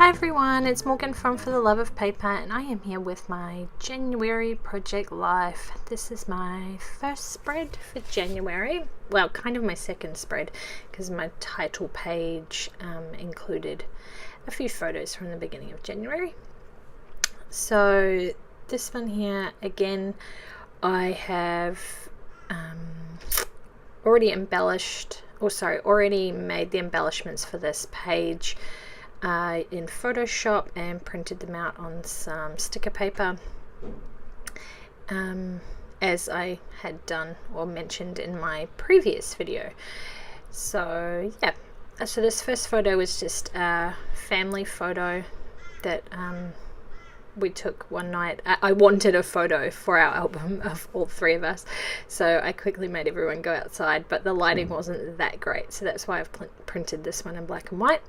Hi everyone, it's Morgan from For the Love of Paper, and I am here with my January project life. This is my first spread for January. Well, kind of my second spread, because my title page included a few photos from the beginning of January. So this one here, again, I have already made the embellishments for this page in Photoshop and printed them out on some sticker paper, as I had done or mentioned in my previous video. So yeah, so this first photo was just a family photo that we took one night. I wanted a photo for our album of all three of us, so I quickly made everyone go outside, but the lighting wasn't that great, so that's why I've printed this one in black and white.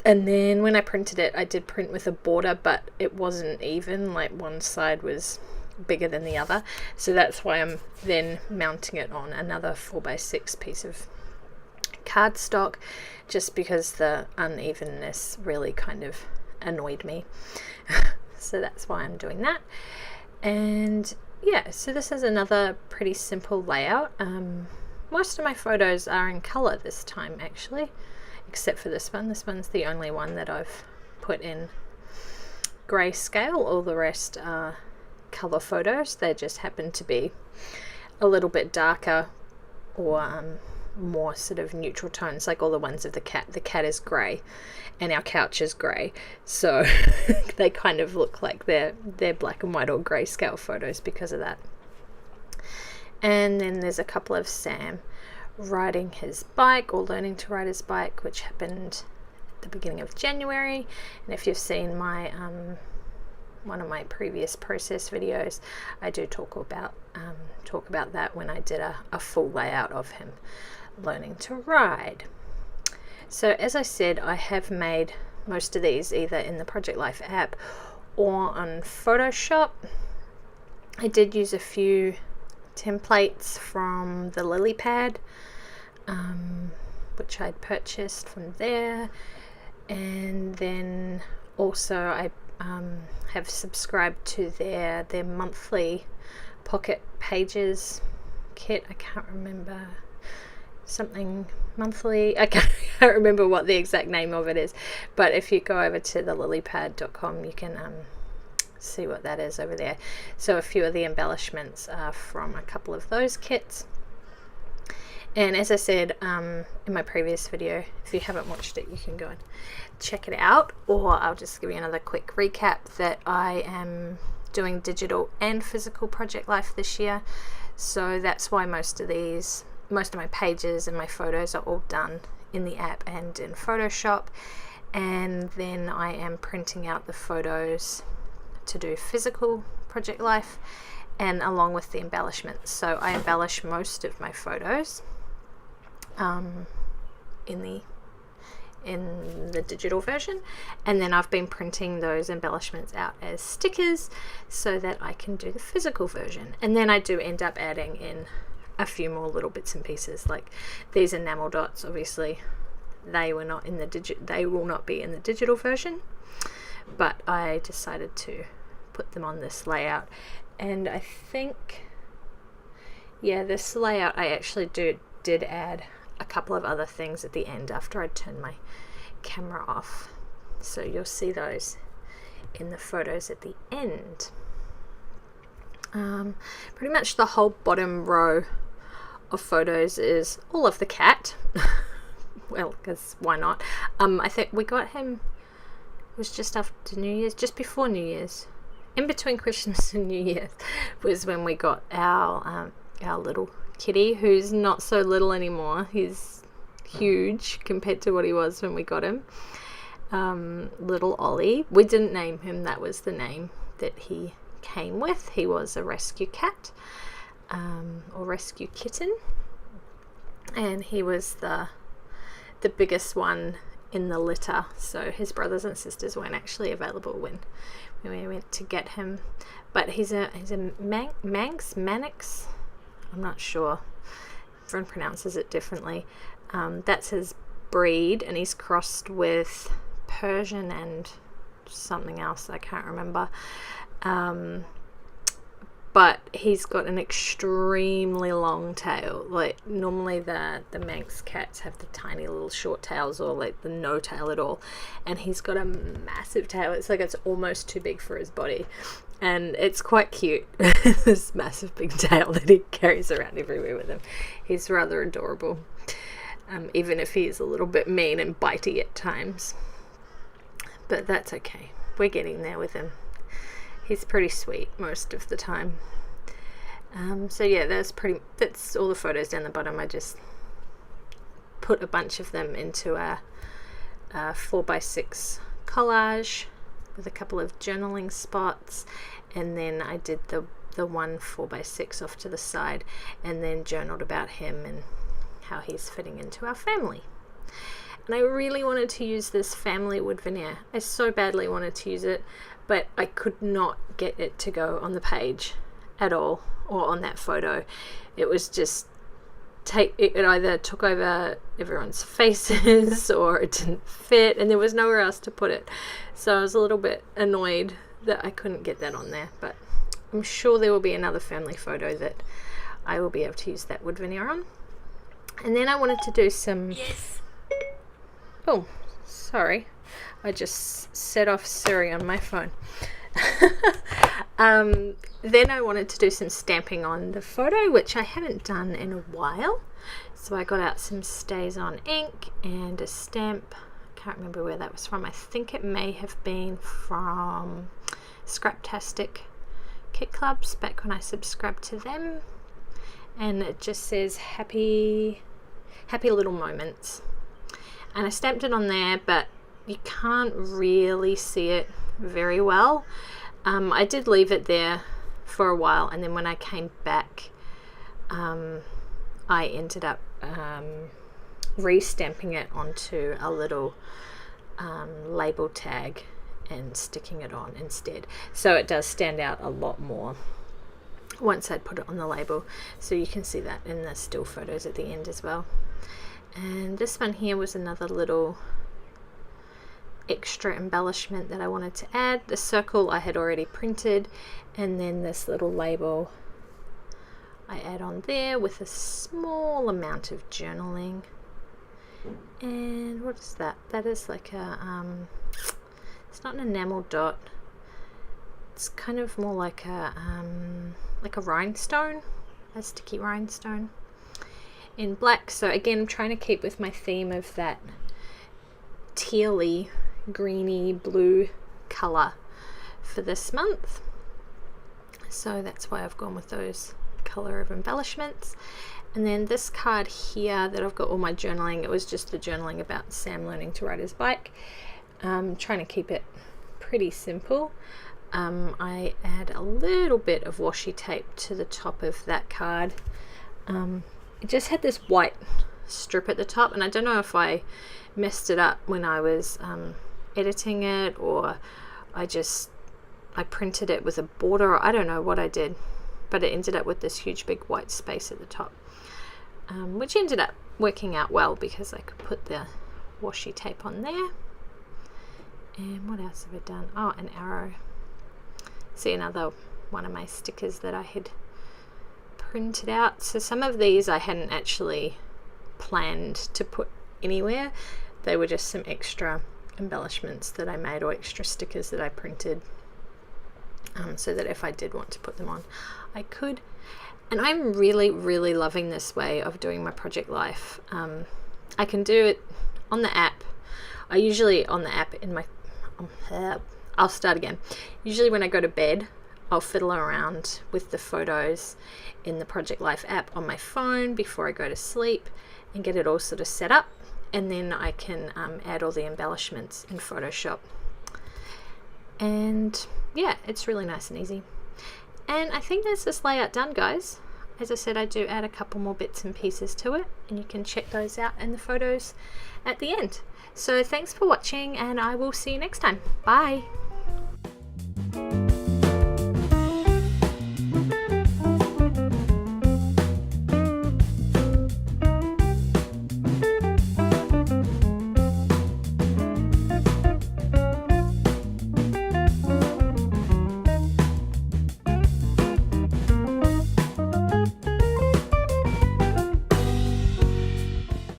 And then when I printed it, I did print with a border, but it wasn't even, like one side was bigger than the other. So that's why I'm then mounting it on another 4x6 piece of cardstock, just because the unevenness really kind of annoyed me. So that's why I'm doing that. And yeah, so this is another pretty simple layout. Most of my photos are in color this time, actually, except for this one. This one's the only one that I've put in grayscale. All the rest are color photos. They just happen to be a little bit darker or more sort of neutral tones, like all the ones of the cat. The cat is grey and our couch is grey, so they kind of look like they're black and white or grayscale photos because of that. And then there's a couple of Sam riding his bike or learning to ride his bike, which happened at the beginning of January. And if you've seen my one of my previous process videos, I do talk about that when I did a full layout of him learning to ride. So as I said, I have made most of these either in the Project Life app or on Photoshop. I did use a few templates from the lily pad, which I'd purchased from there, and then also I have subscribed to their monthly pocket pages kit. I can't remember, something monthly, I can't remember what the exact name of it is, but if you go over to the lilypad.com you can see what that is over there. So a few of the embellishments are from a couple of those kits. And as I said in my previous video, if you haven't watched it, you can go and check it out, or I'll just give you another quick recap that I am doing digital and physical Project Life this year. So that's why most of my pages and my photos are all done in the app and in Photoshop, and then I am printing out the photos to do physical Project Life, and along with the embellishments. So I embellish most of my photos in the digital version, and then I've been printing those embellishments out as stickers so that I can do the physical version. And then I do end up adding in a few more little bits and pieces, like these enamel dots. Obviously they will not be in the digital version, but I decided to put them on this layout. And I think, yeah, this layout I actually did add a couple of other things at the end after I turned my camera off, so you'll see those in the photos at the end. Pretty much the whole bottom row of photos is all of the cat. Well, because why not? I think we got him, it was just after New Year's, just before New Year's, in between Christmas and New Year's was when we got our little kitty, who's not so little anymore. He's huge compared to what he was when we got him. Little Ollie. We didn't name him, that was the name that he came with. He was a rescue cat, or rescue kitten, and he was the biggest one in the litter, so his brothers and sisters weren't actually available when we went to get him. But he's a Manx, I'm not sure, everyone pronounces it differently. That's his breed, and he's crossed with Persian and something else I can't remember, but he's got an extremely long tail. Like normally the Manx cats have the tiny little short tails, or like the no tail at all, and he's got a massive tail. It's like it's almost too big for his body, and it's quite cute. This massive big tail that he carries around everywhere with him. He's rather adorable, even if he is a little bit mean and bitey at times, but that's okay. We're getting there with him. He's pretty sweet most of the time. So yeah, that's all the photos down the bottom. I just put a bunch of them into a 4x6 collage with a couple of journaling spots, and then I did the one 4x6 off to the side, and then journaled about him and how he's fitting into our family. And I really wanted to use this family wood veneer. I so badly wanted to use it, but I could not get it to go on the page at all, or on that photo. It was just it either took over everyone's faces or it didn't fit, and there was nowhere else to put it. So I was a little bit annoyed that I couldn't get that on there, but I'm sure there will be another family photo that I will be able to use that wood veneer on. And then I wanted to do some... Yes. Oh, sorry. I just set off Siri on my phone. Then I wanted to do some stamping on the photo, which I haven't done in a while. So I got out some StazOn ink and a stamp. Can't remember where that was from. I think it may have been from Scraptastic Kit Clubs back when I subscribed to them. And it just says happy little moments. And I stamped it on there, but you can't really see it very well. I did leave it there for a while, and then when I came back, I ended up re-stamping it onto a little label tag and sticking it on instead. So it does stand out a lot more once I'd put it on the label. So you can see that in the still photos at the end as well. And this one here was another little extra embellishment that I wanted to add. The circle I had already printed, and then this little label I add on there with a small amount of journaling. And what is that? That is like a it's not an enamel dot, it's kind of more like a rhinestone, a sticky rhinestone in black. So again, I'm trying to keep with my theme of that tealy greeny blue color for this month, so that's why I've gone with those color of embellishments. And then this card here that I've got all my journaling, it was just the journaling about Sam learning to ride his bike. Trying to keep it pretty simple. I add a little bit of washi tape to the top of that card. It just had this white strip at the top, and I don't know if I messed it up when I was editing it, or I printed it with a border, or I don't know what I did, but it ended up with this huge big white space at the top, which ended up working out well because I could put the washi tape on there. And what else have I done? Oh, an arrow. See, another one of my stickers that I had printed out. So some of these I hadn't actually planned to put anywhere. They were just some extra embellishments that I made, or extra stickers that I printed, so that if I did want to put them on, I could. And I'm really loving this way of doing my project life. I can do it on the app. I usually on the app in my I'll start again. Usually when I go to bed, I'll fiddle around with the photos in the Project Life app on my phone before I go to sleep and get it all sort of set up, and then I can add all the embellishments in Photoshop. And yeah, it's really nice and easy. And I think that's this layout done, guys. As I said, I do add a couple more bits and pieces to it, and you can check those out in the photos at the end. So thanks for watching, and I will see you next time. Bye!